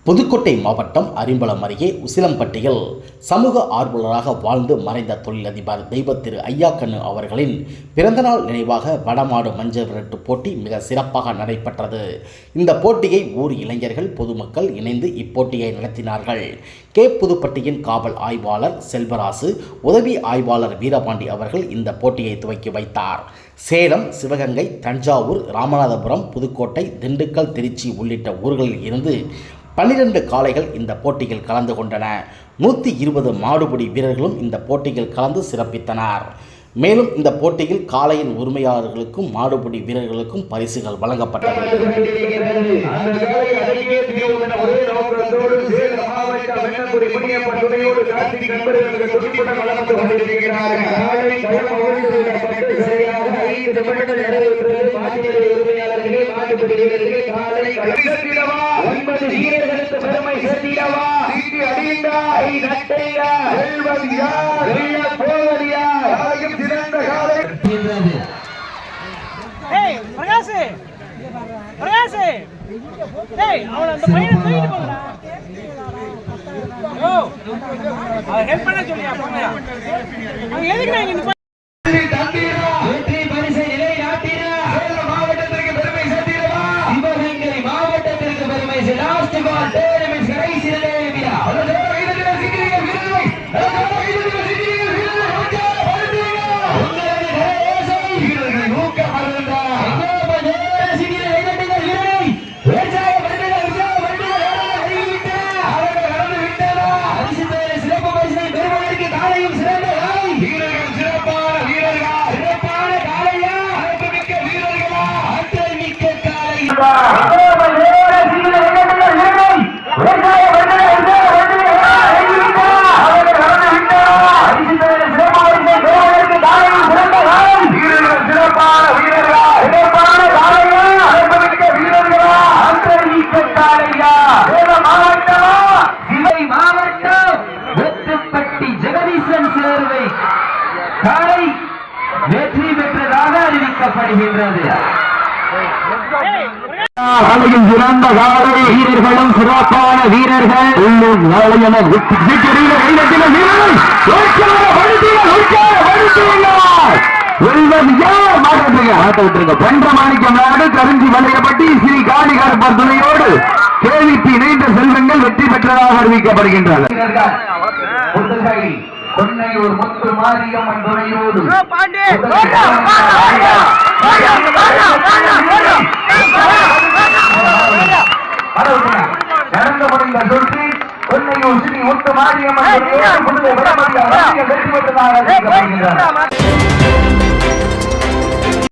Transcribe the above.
புதுக்கோட்டை மாவட்டம் அரிம்பலம் அருகே உசிலம்பட்டியில் சமூக ஆர்வலராக வாழ்ந்து மறைந்த தொழிலதிபர் தெய்வ திரு ஐயாக்கண்ணு அவர்களின் பிறந்தநாள் நினைவாக வடமாடு மஞ்சள் விரட்டு போட்டி மிக சிறப்பாக நடைபெற்றது. இந்த போட்டியை ஊர் இளைஞர்கள் பொதுமக்கள் இணைந்து இப்போட்டியை நடத்தினார்கள். கே புதுப்பட்டியின் காவல் ஆய்வாளர் செல்வராசு, உதவி ஆய்வாளர் வீரபாண்டி அவர்கள் இந்த போட்டியை துவக்கி வைத்தார். சேலம், சிவகங்கை, தஞ்சாவூர், ராமநாதபுரம், புதுக்கோட்டை, திண்டுக்கல், திருச்சி உள்ளிட்ட ஊர்களில் இருந்து 12 காளைகள் இந்த போட்டியில் கலந்து கொண்டன. 120 மாடுபிடி வீரர்களும் இந்த போட்டியில் கலந்து சிறப்பித்தனர். மேலும் இந்த போட்டியில் காளையின் உரிமையாளர்களுக்கும் மாடுபிடி வீரர்களுக்கும் பரிசுகள் வழங்கப்பட்டது. பெருமை சேர்த்திடவா மாவட்டத்திற்கு பெருமை வெற்றி பெற்றதாக அறிவிக்கப்படுகின்றது. சிறந்த காலை வீரர்களும் சிறப்பான வீரர்கள் பன்றமாணிக்கம் நாடு கருஞ்சி வளையப்பட்டி ஸ்ரீ காளிகார்பர் துணையோடு கேள்விக்கு இணைந்த செல்வங்கள் வெற்றி பெற்றதாக அறிவிக்கப்படுகின்றனர். பொன்னையூர் முத்து மாரியம்மன் துணையோடு நடந்து முடிந்த சுற்றி பொன்னையூர் ஸ்ரீ முத்து மாரியம்மன் வெற்றி பெற்றதாக அறிவிக்கப்படுகின்றனர்.